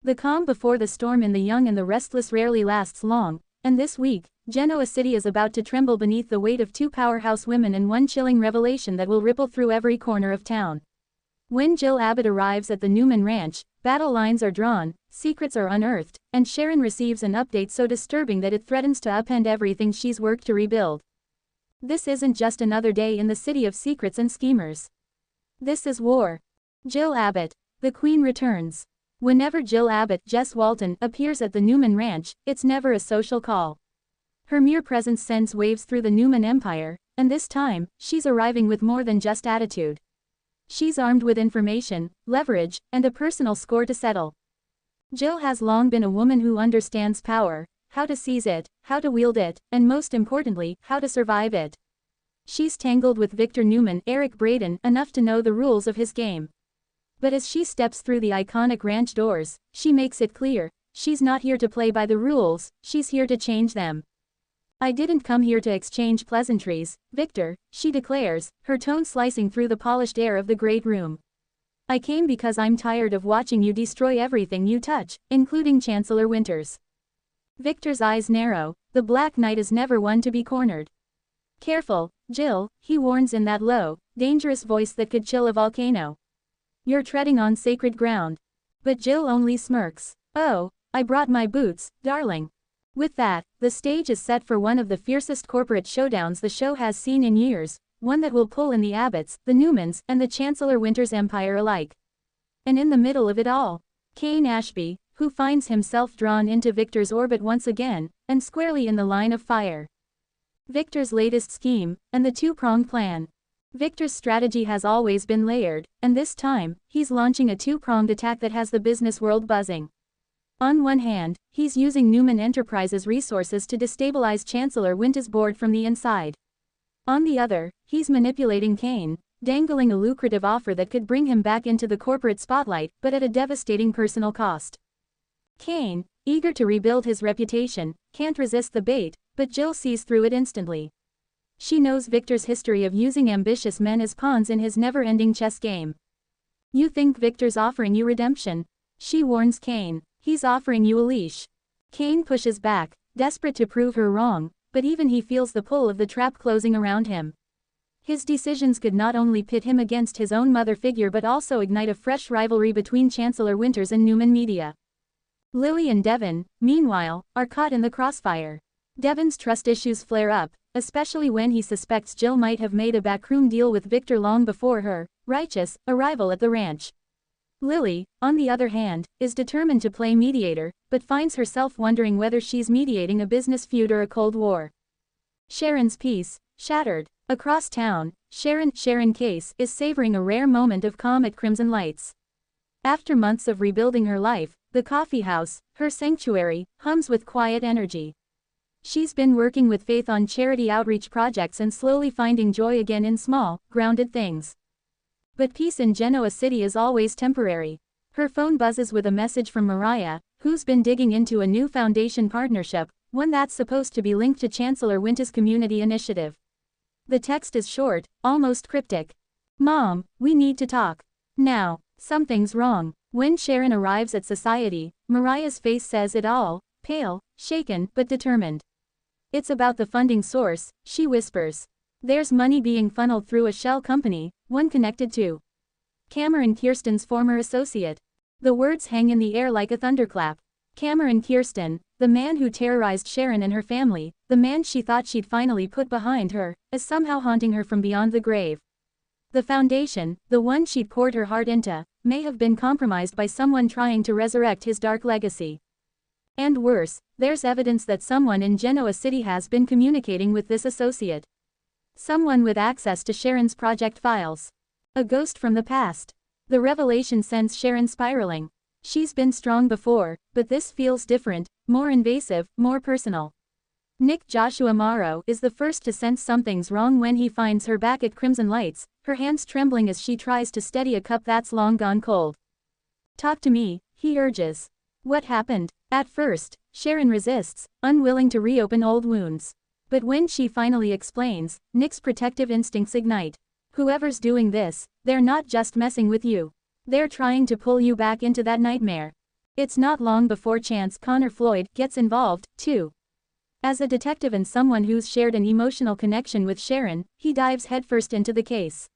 The calm before the storm in the young and the restless rarely lasts long, and this week, Genoa City is about to tremble beneath the weight of two powerhouse women and one chilling revelation that will ripple through every corner of town. When Jill Abbott arrives at the Newman Ranch, battle lines are drawn, secrets are unearthed, and Sharon receives an update so disturbing that it threatens to upend everything she's worked to rebuild. This isn't just another day in the city of secrets and schemers. This is war. Jill Abbott, the Queen returns. Whenever Jill Abbott, Jess Walton, appears at the Newman Ranch, it's never a social call. Her mere presence sends waves through the Newman Empire, and this time, she's arriving with more than just attitude. She's armed with information, leverage, and a personal score to settle. Jill has long been a woman who understands power, how to seize it, how to wield it, and most importantly, how to survive it. She's tangled with Victor Newman, Eric Braden, enough to know the rules of his game. But as she steps through the iconic ranch doors, she makes it clear, she's not here to play by the rules, she's here to change them. I didn't come here to exchange pleasantries, Victor, she declares, her tone slicing through the polished air of the great room. I came because I'm tired of watching you destroy everything you touch, including Chancellor Winters. Victor's eyes narrow, the Black Knight is never one to be cornered. Careful, Jill, he warns in that low, dangerous voice that could chill a volcano. You're treading on sacred ground. But Jill only smirks. Oh, I brought my boots, darling. With that, the stage is set for one of the fiercest corporate showdowns the show has seen in years, one that will pull in the Abbotts, the Newmans, and the Chancellor Winters empire alike. And in the middle of it all, Cain Ashby, who finds himself drawn into Victor's orbit once again, and squarely in the line of fire. Victor's latest scheme, and the two-pronged plan. Victor's strategy has always been layered, and this time, he's launching a two-pronged attack that has the business world buzzing. On one hand, he's using Newman Enterprises' resources to destabilize Chancellor Winters' board from the inside. On the other, he's manipulating Cain, dangling a lucrative offer that could bring him back into the corporate spotlight, but at a devastating personal cost. Cain, eager to rebuild his reputation, can't resist the bait, but Jill sees through it instantly. She knows Victor's history of using ambitious men as pawns in his never-ending chess game. You think Victor's offering you redemption? She warns Cain. He's offering you a leash. Cain pushes back, desperate to prove her wrong, but even he feels the pull of the trap closing around him. His decisions could not only pit him against his own mother figure but also ignite a fresh rivalry between Chancellor Winters and Newman Media. Lily and Devon, meanwhile, are caught in the crossfire. Devon's trust issues flare up, especially when he suspects Jill might have made a backroom deal with Victor long before her righteous arrival at the ranch. Lily, on the other hand, is determined to play mediator, but finds herself wondering whether she's mediating a business feud or a cold war. Sharon's peace, shattered. Across town, Sharon Case is savoring a rare moment of calm at Crimson Lights. After months of rebuilding her life, the coffee house, her sanctuary, hums with quiet energy. She's been working with faith on charity outreach projects and slowly finding joy again in small, grounded things. But peace in Genoa City is always temporary. Her phone buzzes with a message from Mariah, who's been digging into a new foundation partnership, one that's supposed to be linked to Chancellor Winters' community initiative. The text is short, almost cryptic. Mom, we need to talk. Now, something's wrong. When Sharon arrives at Society, Mariah's face says it all, pale, shaken, but determined. It's about the funding source, she whispers. There's money being funneled through a shell company, one connected to Cameron Kirsten's former associate. The words hang in the air like a thunderclap. Cameron Kirsten, the man who terrorized Sharon and her family, the man she thought she'd finally put behind her, is somehow haunting her from beyond the grave. The foundation, the one she'd poured her heart into, may have been compromised by someone trying to resurrect his dark legacy. And worse, there's evidence that someone in Genoa City has been communicating with this associate. Someone with access to Sharon's project files. A ghost from the past. The revelation sends Sharon spiraling. She's been strong before, but this feels different, more invasive, more personal. Nick Joshua Morrow is the first to sense something's wrong when he finds her back at Crimson Lights, her hands trembling as she tries to steady a cup that's long gone cold. Talk to me, he urges. What happened? At first, Sharon resists, unwilling to reopen old wounds. But when she finally explains, Nick's protective instincts ignite. Whoever's doing this, they're not just messing with you. They're trying to pull you back into that nightmare. It's not long before Chance Connor Floyd gets involved, too. As a detective and someone who's shared an emotional connection with Sharon, he dives headfirst into the case.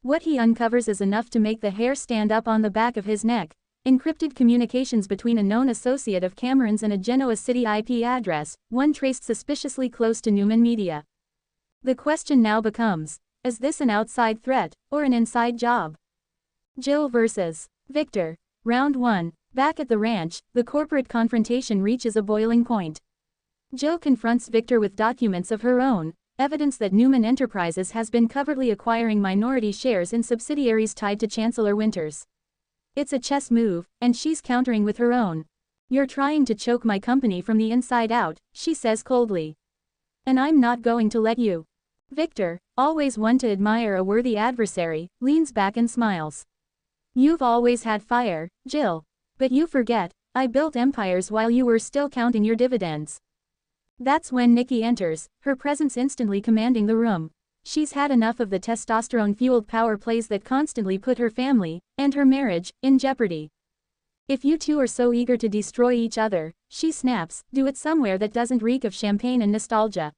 What he uncovers is enough to make the hair stand up on the back of his neck: encrypted communications between a known associate of Cameron's and a Genoa City IP address, one traced suspiciously close to Newman Media. The question now becomes, is this an outside threat, or an inside job? Jill vs. Victor. Round 1. Back at the ranch, the corporate confrontation reaches a boiling point. Jill confronts Victor with documents of her own, evidence that Newman Enterprises has been covertly acquiring minority shares in subsidiaries tied to Chancellor Winters. It's a chess move, and she's countering with her own. "You're trying to choke my company from the inside out," she says coldly. "And I'm not going to let you." Victor, always one to admire a worthy adversary, leans back and smiles. "You've always had fire, Jill. But you forget, I built empires while you were still counting your dividends." That's when Nikki enters, her presence instantly commanding the room. She's had enough of the testosterone-fueled power plays that constantly put her family, and her marriage, in jeopardy. "If you two are so eager to destroy each other," she snaps, "do it somewhere that doesn't reek of champagne and nostalgia."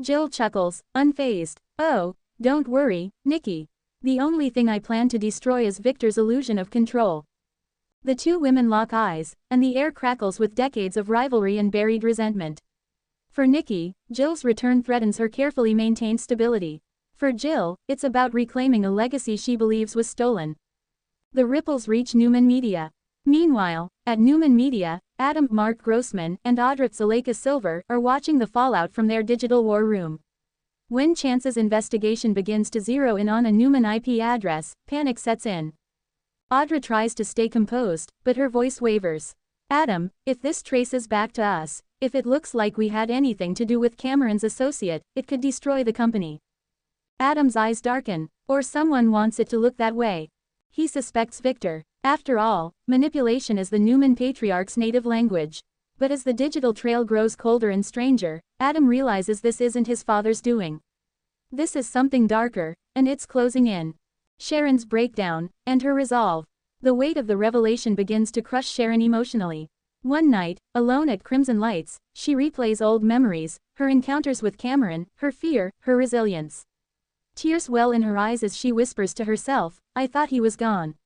Jill chuckles, unfazed. "Oh, don't worry, Nikki. The only thing I plan to destroy is Victor's illusion of control." The two women lock eyes, and the air crackles with decades of rivalry and buried resentment. For Nikki, Jill's return threatens her carefully maintained stability. For Jill, it's about reclaiming a legacy she believes was stolen. The ripples reach Newman Media. Meanwhile, at Newman Media, Adam Mark Grossman and Audra Zuleika Silver are watching the fallout from their digital war room. When Chance's investigation begins to zero in on a Newman IP address, panic sets in. Audra tries to stay composed, but her voice wavers. "Adam, if this traces back to us, if it looks like we had anything to do with Cameron's associate, it could destroy the company." Adam's eyes darken. Or someone wants it to look that way. He suspects Victor. After all, manipulation is the Newman patriarch's native language. But as the digital trail grows colder and stranger, Adam realizes this isn't his father's doing. This is something darker, and it's closing in. Sharon's breakdown, and her resolve. The weight of the revelation begins to crush Sharon emotionally. One night, alone at Crimson Lights, she replays old memories, her encounters with Cameron, her fear, her resilience. Tears well in her eyes as she whispers to herself, "I thought he was gone.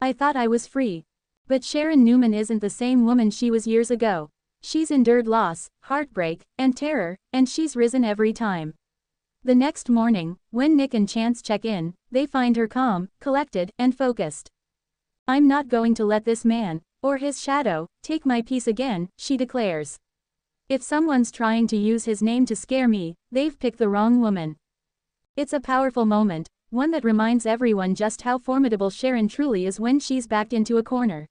I thought I was free." But Sharon Newman isn't the same woman she was years ago. She's endured loss, heartbreak, and terror, and she's risen every time. The next morning, when Nick and Chance check in, they find her calm, collected, and focused. "I'm not going to let this man, or his shadow, take my peace again," she declares. "If someone's trying to use his name to scare me, they've picked the wrong woman." It's a powerful moment, one that reminds everyone just how formidable Sharon truly is when she's backed into a corner.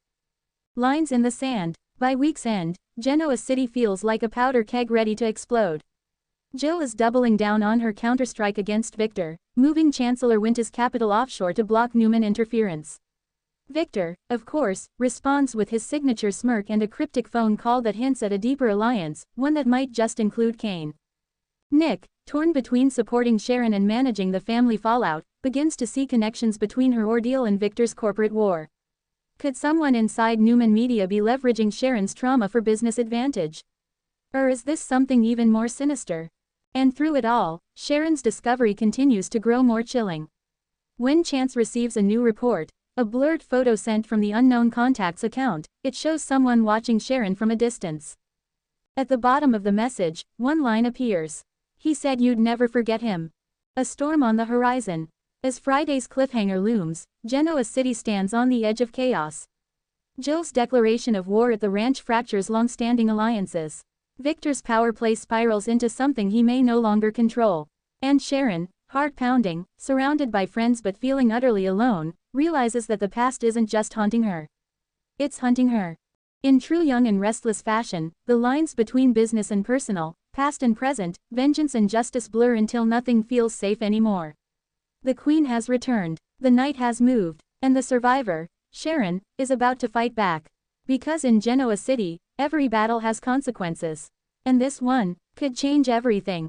Lines in the sand. By week's end, Genoa City feels like a powder keg ready to explode. Jill is doubling down on her counterstrike against Victor, moving Chancellor Winters' capital offshore to block Newman interference. Victor, of course, responds with his signature smirk and a cryptic phone call that hints at a deeper alliance, one that might just include Kane. Nick, torn between supporting Sharon and managing the family fallout, begins to see connections between her ordeal and Victor's corporate war. Could someone inside Newman Media be leveraging Sharon's trauma for business advantage? Or is this something even more sinister? And through it all, Sharon's discovery continues to grow more chilling. When Chance receives a new report, a blurred photo sent from the unknown contact's account, it shows someone watching Sharon from a distance. At the bottom of the message, one line appears. "He said you'd never forget him." A storm on the horizon. As Friday's cliffhanger looms, Genoa City stands on the edge of chaos. Jill's declaration of war at the ranch fractures long-standing alliances. Victor's power play spirals into something he may no longer control. And Sharon, heart pounding, surrounded by friends but feeling utterly alone, realizes that the past isn't just haunting her. It's hunting her. In true young and restless fashion, the lines between business and personal, past and present, vengeance and justice blur until nothing feels safe anymore. The Queen has returned, the night has moved, and the survivor, Sharon, is about to fight back. Because in Genoa City, every battle has consequences. And this one could change everything.